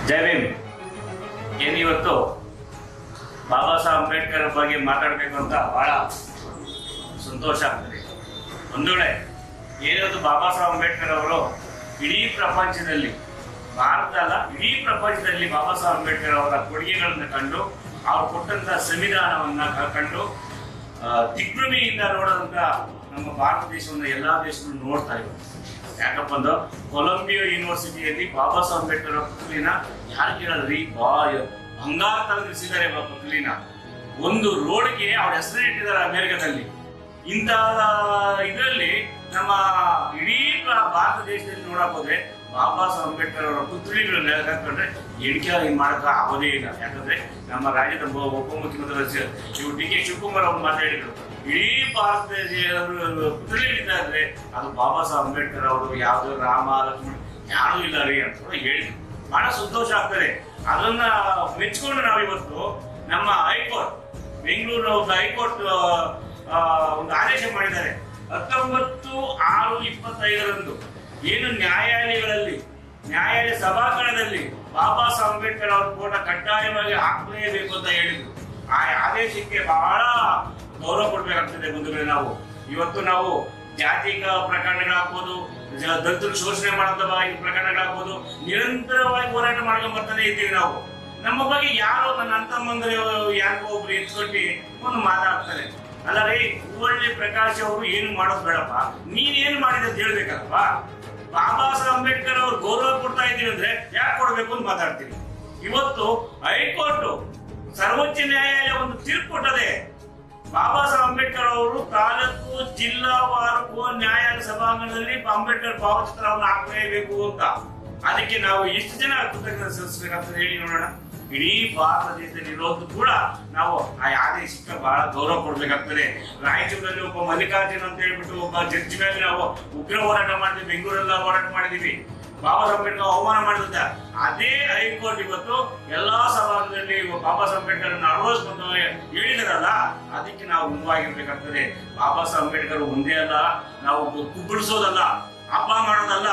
ಜೈ ಭೀಮ್. ಏನಿವತ್ತು ಬಾಬಾ ಸಾಹೇಬ್ ಅಂಬೇಡ್ಕರ್ ಬಗ್ಗೆ ಮಾತಾಡಬೇಕು ಅಂತ ಬಹಳ ಸಂತೋಷ ಆಗ್ತದೆ. ಒಂದು ವೇಳೆ ಏನದು ಬಾಬಾ ಸಾಹೇಬ್ ಅಂಬೇಡ್ಕರ್ ಅವರು ಇಡೀ ಪ್ರಪಂಚದಲ್ಲಿ, ಭಾರತ ಅಲ್ಲ ಇಡೀ ಪ್ರಪಂಚದಲ್ಲಿ ಬಾಬಾ ಸಾಹೇಬ್ ಅಂಬೇಡ್ಕರ್ ಅವರ ಕೊಡುಗೆಗಳನ್ನು ಕಂಡು, ಅವ್ರು ಕೊಟ್ಟಂತ ಸಂವಿಧಾನವನ್ನ ಕಂಡು ದಿಗ್ಭ್ರಮೆಯಿಂದ ನೋಡೋದಂತ ನಮ್ಮ ಭಾರತ ದೇಶವನ್ನು ಎಲ್ಲಾ ದೇಶಗಳು ನೋಡ್ತಾ ಇವೆ. ಯಾಕಪ್ಪ ಅಂದ್ರೆ ಕೊಲಂಬಿಯಾ ಯೂನಿವರ್ಸಿಟಿಯಲ್ಲಿ ಬಾಬಾ ಸಾಹೇಬ್ ಅಂಬೇಡ್ಕರ್ ಪುತ್ಲಿನ ಯಾರು ಕೇಳಿದ್ರಿ ಬಂಗಾರ ತಲುಪಿಸಿದ್ದಾರೆ. ಪುತ್ಲಿನ ಒಂದು ರೋಡ್ಗೆ ಅವ್ರ ಹೆಸರು ಇಟ್ಟಿದ್ದಾರೆ ಅಮೆರಿಕದಲ್ಲಿ. ಇಂಥ ಇದರಲ್ಲಿ ನಮ್ಮ ಇಡೀ ಭಾರತ ದೇಶದಲ್ಲಿ ನೋಡಕ್ ಹೋದ್ರೆ ಬಾಬಾ ಸಾಹೇಬ್ ಅಂಬೇಡ್ಕರ್ ಅವರ ಪುತ್ಲಿಗಳನ್ನ ಹಾಕೊಂಡ್ರೆ ಎಣಿಕೆ ಮಾಡಕ ಆಗೋದೇ ಇಲ್ಲ. ಯಾಕಂದ್ರೆ ನಮ್ಮ ರಾಜ್ಯದ ಉಪಮುಖ್ಯಮಂತ್ರಿ ಇವರು ಡಿ ಕೆ ಶಿವಕುಮಾರ್ ಅವರು ಮಾತಾಡಿದ್ರು, ಇಡೀ ಭಾರತ ಪುತ್ಲಿಗಳಿದ್ದಾರೆ ಅದು ಬಾಬಾ ಸಾಹೇಬ್ ಅಂಬೇಡ್ಕರ್ ಅವರು, ಯಾವ್ದು ರಾಮ ಲಕ್ಷ್ಮಣ ಯಾರು ಇಲ್ಲ ರೀ ಅಂತ ಹೇಳಿದ್ರು. ಬಹಳ ಸಂತೋಷ ಆಗ್ತದೆ. ಅದನ್ನ ಮೆಚ್ಕೊಂಡು ನಾವಿವತ್ತು ನಮ್ಮ ಹೈಕೋರ್ಟ್, ಬೆಂಗಳೂರು ಹೈಕೋರ್ಟ್ ಒಂದು ಆದೇಶ ಮಾಡಿದ್ದಾರೆ. 19/6/25 ಏನು ನ್ಯಾಯಾಲಯಗಳಲ್ಲಿ, ನ್ಯಾಯಾಲಯ ಸಭಾಂಗಣದಲ್ಲಿ ಬಾಬಾ ಸಾಹೇಬ್ ಅಂಬೇಡ್ಕರ್ ಅವ್ರ ಫೋಟೋ ಕಡ್ಡಾಯವಾಗಿ ಹಾಕಲೇಬೇಕು ಅಂತ ಹೇಳಿದ್ರು. ಆ ಆದೇಶಕ್ಕೆ ಬಹಳ ಗೌರವ ಕೊಡ್ಬೇಕಾಗ್ತದೆ. ಬಂಧುಗಳೇ, ಇವತ್ತು ನಾವು ಜಾತಿಕ ಪ್ರಕರಣಗಳಾಗ್ಬೋದು, ದಲಿತರು ಶೋಷಣೆ ಮಾಡಂತ ಪ್ರಕರಣಗಳಾಗ್ಬೋದು, ನಿರಂತರವಾಗಿ ಹೋರಾಟ ಮಾಡ್ಕೊಂಡು ಬರ್ತಾನೆ ಇದ್ದೀವಿ ನಾವು. ನಮ್ಮ ಬಗ್ಗೆ ಯಾರೋ ನನ್ನ ಅಂತಮ್ಮಂದ್ರೆ ಯಾರಿಗೋ ಒಬ್ರು ಎತ್ಕೊಟ್ಟಿ ಒಂದು ಮಾತಾಡ್ತಾರೆ, ಅಲ್ಲ ರೀ ಹೂವಳ್ಳಿ ಪ್ರಕಾಶ್ ಅವರು ಏನು ಮಾಡೋದು ಬೇಡಪ್ಪ, ನೀನೇನು ಮಾಡಿದೆ ಅಂತ ಹೇಳ್ಬೇಕಲ್ವ. ಬಾಬಾ ಸಾಹೇಬ್ ಅಂಬೇಡ್ಕರ್ ಅವ್ರು ಗೌರವ ಕೊಡ್ತಾ ಇದ್ದೀವಿ ಅಂದ್ರೆ ಯಾಕೆ ಕೊಡ್ಬೇಕು ಅಂತ ಮಾತಾಡ್ತೀವಿ. ಇವತ್ತು ಹೈಕೋರ್ಟ್, ಸರ್ವೋಚ್ಚ ನ್ಯಾಯಾಲಯ ಒಂದು ತೀರ್ಪು ಕೊಟ್ಟದೆ. ಬಾಬಾ ಸಾಹೇಬ್ ಅಂಬೇಡ್ಕರ್ ಅವರು ತಾಲೂಕು ಜಿಲ್ಲಾವಾರು ನ್ಯಾಯಾಲಯ ಸಭಾಂಗಣದಲ್ಲಿ ಅಂಬೇಡ್ಕರ್ ಭಾವಚಿತ್ರವನ್ನು ಹಾಕಲೇಬೇಕು ಅಂತ. ಅದಕ್ಕೆ ನಾವು ಎಷ್ಟು ಜನ ಕೃತಜ್ಞತೆ ಸಲ್ಲಿಸಬೇಕಾಗ್ತದೆ ಹೇಳಿ ನೋಡೋಣ. ಇಡೀ ಭಾರತ ದೇಶದಲ್ಲಿ ಇರೋದು ಕೂಡ ನಾವು ಆ ಆದೇಶಕ್ಕೆ ಬಹಳ ಗೌರವ ಕೊಡ್ಬೇಕಾಗ್ತದೆ. ರಾಯಚೂರಲ್ಲಿ ಒಬ್ಬ ಮಲ್ಲಿಕಾರ್ಜುನ್ ಅಂತ ಹೇಳ್ಬಿಟ್ಟು ಒಬ್ಬ ಜಡ್ಜ್ ಮೇಲೆ ನಾವು ಉಗ್ರ ಹೋರಾಟ ಮಾಡಿದ್ವಿ, ಬೆಂಗಳೂರೆಲ್ಲ ಹೋರಾಟ ಮಾಡಿದೀವಿ. ಬಾಬಾ ಸಾಹೇಬ್ ಅಂಬೇಡ್ಕರ್ ಅವಮಾನ ಮಾಡಿದ ಅದೇ ಹೈಕೋರ್ಟ್ ಇವತ್ತು ಎಲ್ಲಾ ಸಭಾಂಗಣದಲ್ಲಿ ಬಾಬಾ ಸಾಹೇಬ್ ಅಂಬೇಡ್ಕರ್ ಅಳವಡಿಸ್ಕೊಂಡು ಹೇಳಿದಾರಲ್ಲ, ಅದಕ್ಕೆ ನಾವು ಮುಂದಾಗಿರ್ಬೇಕಾಗ್ತದೆ. ಬಾಬಾ ಸಾಹೇಬ್ ಅಂಬೇಡ್ಕರ್ ಒಂದೇ ಅಲ್ಲ, ನಾವು ಕುಬ್ಬಳಿಸೋದಲ್ಲ, ಹಬ್ಬ ಮಾಡೋದಲ್ಲ,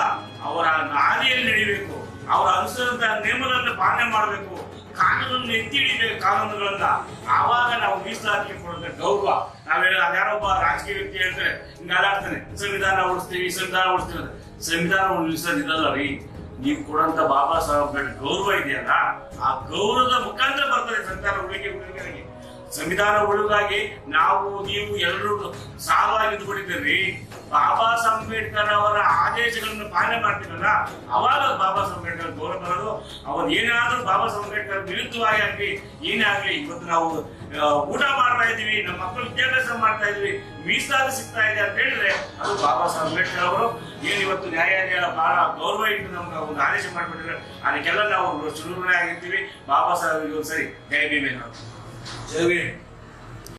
ಅವರ ಹಾದಿಯಲ್ಲಿ ನಡಿಬೇಕು, ಅವರ ಅನುಸರಿಸಿದ ನಿಯಮಗಳನ್ನು ಪಾಲನೆ ಮಾಡಬೇಕು, ಕಾನೂನನ್ನು ಎತ್ತಿ ಹಿಡಿಬೇಕು ಕಾನೂನುಗಳನ್ನ. ಆವಾಗ ನಾವು ಮೀಸಲಾತಿಗೆ ಕೊಡುತ್ತೆ ಗೌರವ. ನಾವೇಳ ಯಾರೊಬ್ಬ ರಾಜಕೀಯ ವ್ಯಕ್ತಿ ಹೇಳ್ತಾರೆ, ಹಿಂಗ ಅದಾಡ್ತಾನೆ, ಸಂವಿಧಾನ ಉಳಿಸ್ತೀವಿ ಸಂವಿಧಾನ ಉಳಿಸೋದಿದಲ್ಲ ರೀ. ನೀವು ಕೊಡಂತ ಬಾಬಾ ಸಾಹೇಬ್ ಅಂಬೇಡ್ಕರ್ ಗೌರವ ಇದೆಯಲ್ಲ, ಆ ಗೌರವದ ಮುಖಾಂತರ ಬರ್ತದೆ ಸಂವಿಧಾನ ಉಳಿಕೆಗೆ. ಸಂವಿಧಾನ ಉಳಿಗಾಗಿ ನಾವು ನೀವು ಎಲ್ಲರೂ ಸಾಲವಾಗಿ ನಿಂತ್ಕೊಂಡಿದ್ದೀರಿ. ಬಾಬಾ ಸಾಹೇಬ್ ಅಂಬೇಡ್ಕರ್ ಅವರ ಆದೇಶಗಳನ್ನು ಪಾಲನೆ ಮಾಡ್ತೀರಲ್ಲ, ಅವಾಗ ಬಾಬಾ ಸಾಹೇಬ್ ಅಂಬೇಡ್ಕರ್ ಗೌರವ ಬರೋದು. ಅವನ್ ಏನಾದ್ರೂ ಬಾಬಾ ಸಾಹೇಬ್ ಅಂಬೇಡ್ಕರ್ ವಿರುದ್ಧವಾಗಿ ಆಗ್ಲಿ ಏನೇ ಆಗ್ಲಿ, ಇವತ್ತು ನಾವು ಊಟ ಮಾಡ್ತಾ ಇದೀವಿ, ನಮ್ಮ ಮಕ್ಕಳು ವಿದ್ಯಾಭ್ಯಾಸ ಮಾಡ್ತಾ ಇದೀವಿ, ಮೀಸಲಾತಿ ಸಿಗ್ತಾ ಇದೆ ಅಂತ ಹೇಳಿದ್ರೆ ಅದು ಬಾಬಾ ಸಾಹೇಬ್ ಅಂಬೇಡ್ಕರ್ ಅವರು ಏನ್ ಇವತ್ತು ನ್ಯಾಯಾಲಯ ಬಹಳ ಗೌರವ ಇಟ್ಟು ನಮ್ಗೆ ಒಂದು ಆದೇಶ ಮಾಡ್ಬಿಟ್ಟಿದ್ರೆ ಅದಕ್ಕೆಲ್ಲ ನಾವು ಸುಲಭನೆ ಆಗಿರ್ತೀವಿ. ಬಾಬಾ ಸಾಹೇಬ್ ಸರಿ. ಜೈ ಭೀಮ್. ಜೈ ಭೀಮ್.